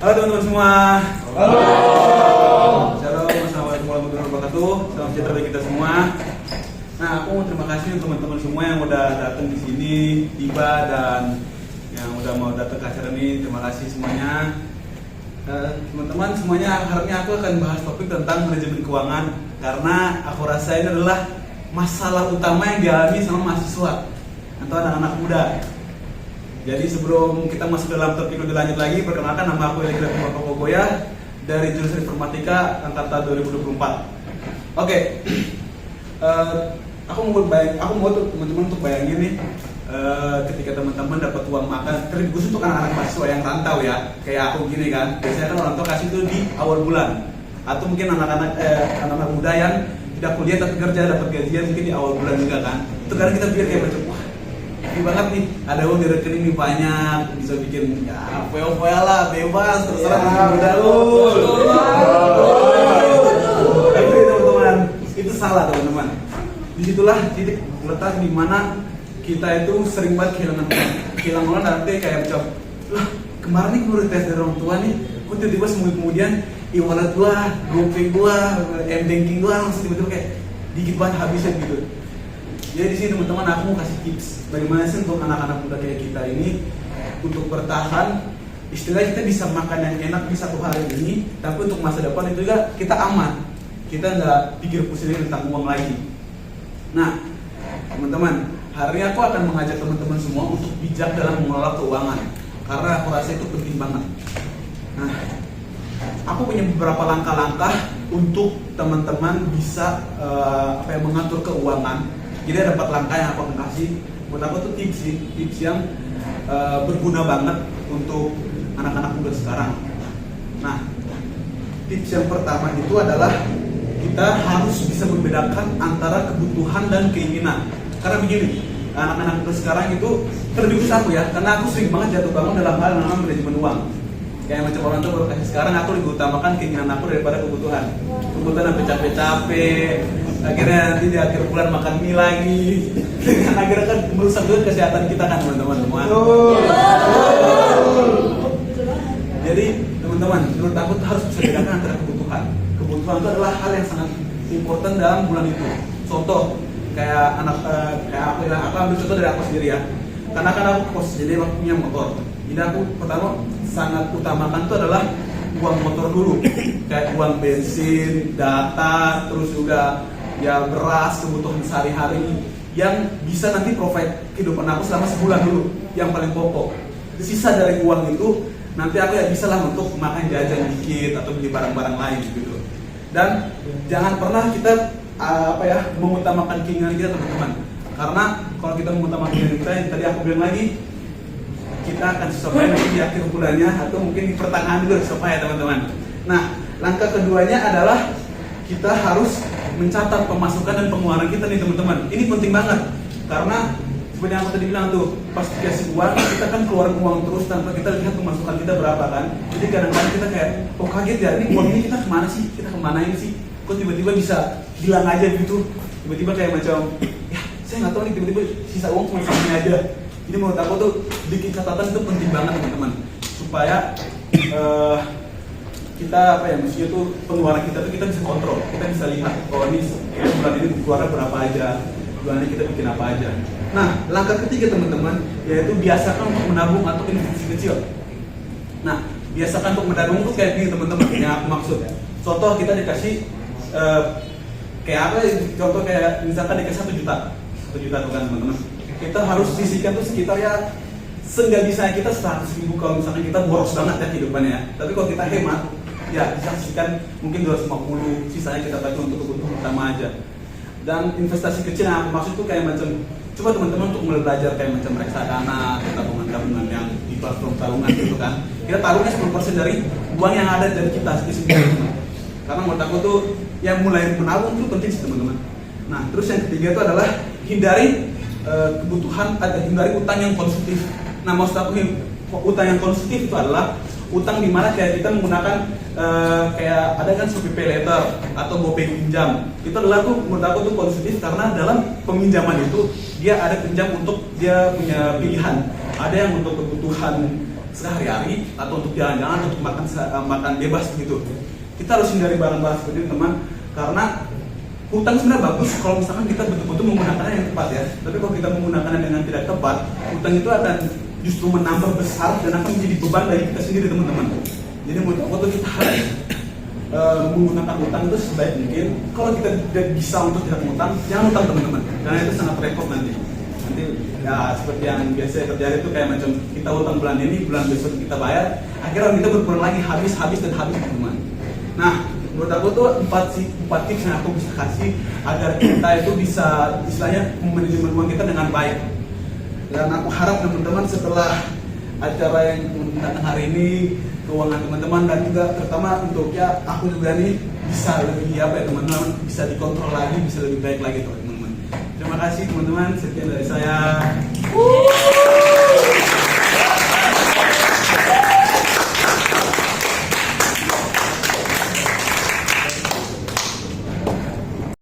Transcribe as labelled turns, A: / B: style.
A: Halo teman-teman semua.
B: Halo.
A: Shalom, assalamualaikum warahmatullahi wabarakatuh. Salam sejahtera bagi kita semua. Nah, aku mau terima kasih untuk teman-teman semua yang udah datang di sini, tiba dan yang udah mau datang ke acara ini. Terima kasih semuanya. Teman-teman semuanya, harapnya aku akan bahas topik tentang manajemen keuangan karena aku rasa ini adalah masalah utama yang dialami sama mahasiswa atau anak-anak muda. Jadi sebelum kita masuk dalam topik lebih lanjut lagi, perkenalkan nama aku Eligra Kogoya dari jurusan Informatika angkatan 2024. Oke. Aku mau teman-teman untuk bayangin nih, ketika teman-teman dapat uang makan, terlebih khusus untuk anak-anak mahasiswa yang rantau ya, kayak aku gini kan. Biasanya kan orang tua kasih itu di awal bulan, atau mungkin anak-anak muda yang tidak kuliah tapi kerja dapat gajian mungkin di awal bulan juga kan. Itu karena kita pikir kayak macam wah, ini banget nih, ada uang di rekening nih banyak, bisa bikin ya foya-foya lah, bebas, terserah ya, muda lu. Tapi teman-teman, itu salah teman-teman. Disitulah titik letak di mana kita itu sering banget kehilangan uang nanti kayak macam lah kemarin nih gue tes dari orang tua nih, kok tiba-tiba seminggu kemudian e-wallet gua, GoPay gua, M-banking gua langsung tiba-tiba kayak dikit banget habisnya gitu. Jadi di sini teman-teman aku mau kasih tips bagaimana sih untuk anak-anak muda kayak kita ini untuk bertahan. Istilahnya kita bisa makan yang enak di satu hari ini, tapi untuk masa depan itu juga kita aman. Kita nggak pikir pusing tentang uang lagi. Nah, teman-teman, hari ini aku akan mengajak teman-teman semua untuk bijak dalam mengelola keuangan, karena aku rasa itu penting banget. Nah, aku punya beberapa langkah-langkah untuk teman-teman bisa mengatur keuangan. Jadi ada 4 langkah yang aku akan kasih. Buat aku tuh tips yang berguna banget untuk anak-anak muda sekarang. Nah, tips yang pertama itu adalah kita harus bisa membedakan antara kebutuhan dan keinginan. Karena begini, anak-anak muda sekarang itu terlebih khusus aku ya, karena aku sering banget jatuh bangun dalam hal namanya manajemen uang. Kayak macam orang tua baru kasih sekarang, aku lebih utamakan keinginan aku daripada kebutuhan. Kebutuhan sampai capek-capek, akhirnya nanti di akhir bulan makan mie lagi. Akhirnya kan merusak juga kesehatan kita kan teman-teman semua. Jadi teman-teman, menurut aku harus bisa bedakan antara kebutuhan. Kebutuhan itu adalah hal yang sangat important dalam bulan itu. Contoh kayak aku ambil contoh dari aku sendiri ya. Karena kan aku kos, jadi aku punya motor. Jadi aku pertama sangat utamakan itu adalah uang motor dulu, kayak uang bensin, data, terus juga ya beras, kebutuhan sehari-hari yang bisa nanti provide kehidupan aku selama sebulan dulu, yang paling pokok. Sisa dari uang itu nanti aku ya bisa lah untuk makan jajan dikit atau beli barang-barang lain gitu. Dan jangan pernah kita mengutamakan keinginan kita teman-teman, karena kalau kita mengutamakan keinginan kita yang tadi aku bilang lagi, kita akan susah payah di akhir bulannya atau mungkin di pertengahan dulu susah payah teman-teman. Nah, langkah keduanya adalah kita harus mencatat pemasukan dan pengeluaran kita nih teman-teman. Ini penting banget karena seperti yang aku tadi bilang tuh, pas dikasih uang kita kan keluarin uang terus tanpa kita lihat pemasukan kita berapa kan. Jadi kadang-kadang kita kayak oh kaget ya, ini uang ini kita kemana sih, kita kemanain sih, kok tiba-tiba bisa hilang aja gitu. Tiba-tiba kayak macam ya saya nggak tahu nih, tiba-tiba sisa uang cuma segini aja. Jadi menurut aku tuh bikin catatan itu penting banget teman-teman, supaya kita maksudnya tuh pengeluaran kita tuh kita bisa kontrol, kita bisa lihat oh ini bulan ini keluarnya berapa aja, bulan ini kita bikin apa aja. Nah, langkah ketiga teman-teman yaitu biasakan untuk menabung atau investasi kecil. Nah, biasakan untuk menabung tuh kayak gini teman-teman, yang aku maksud. Contoh kita dikasih kayak apa? Contoh kayak misalkan dikasih 1 juta tuh kan teman-teman. Kita harus sisihkan tuh sekitar ya seenggak bisa kita 100.000 kalau misalkan kita boros banget ya kehidupannya. Tapi kalau kita hemat ya bisa sisihkan mungkin 250, sisanya kita bagi untuk kebutuhan utama aja. Dan investasi kecil yang aku maksud tuh kayak macam coba teman-teman untuk mulai belajar kayak macam reksadana, tabungan yang di platform tabungan gitu kan. Kita taruhnya 10% dari uang yang ada dari kita sebenarnya. Karena menurut aku tuh yang mulai menabung tuh penting sih teman-teman. Nah, terus yang ketiga itu adalah hindari hindari utang yang konsumtif. Nah, maksud aku utang yang konsumtif itu adalah utang di mana kayak kita menggunakan kayak ada kan Shopee Pay Later atau GoPay pinjam. Itu adalah tuh menurut aku tuh konsumtif karena dalam peminjaman itu dia ada pinjam untuk dia punya pilihan. Ada yang untuk kebutuhan sehari-hari atau untuk jalan-jalan atau untuk makan bebas gitu. Kita harus hindari barang-barang seperti itu teman, karena hutang sebenarnya bagus kalau misalkan kita betul-betul menggunakannya yang tepat ya. Tapi kalau kita menggunakannya dengan tidak tepat, hutang itu akan justru menambah besar dan akan menjadi beban bagi kita sendiri teman-teman. Jadi menurut aku tuh kita harus menggunakan hutang itu sebaik mungkin. Kalau kita tidak bisa untuk tidak mengutang, jangan hutang teman-teman, karena itu sangat repot nanti ya seperti yang biasa terjadi itu kayak macam kita hutang bulan ini, bulan besok kita bayar, akhirnya kita berkurang lagi, habis teman-teman. Nah, menurut aku tuh 4 tips yang aku bisa kasih agar kita itu bisa istilahnya memanajemen uang kita dengan baik. Dan aku harap teman-teman setelah acara yang datang hari ini, keuangan teman-teman dan juga terutama untuk ya aku juga nih bisa lebih teman-teman bisa dikontrol lagi, bisa lebih baik lagi teman-teman. Terima kasih teman-teman, sekian dari saya.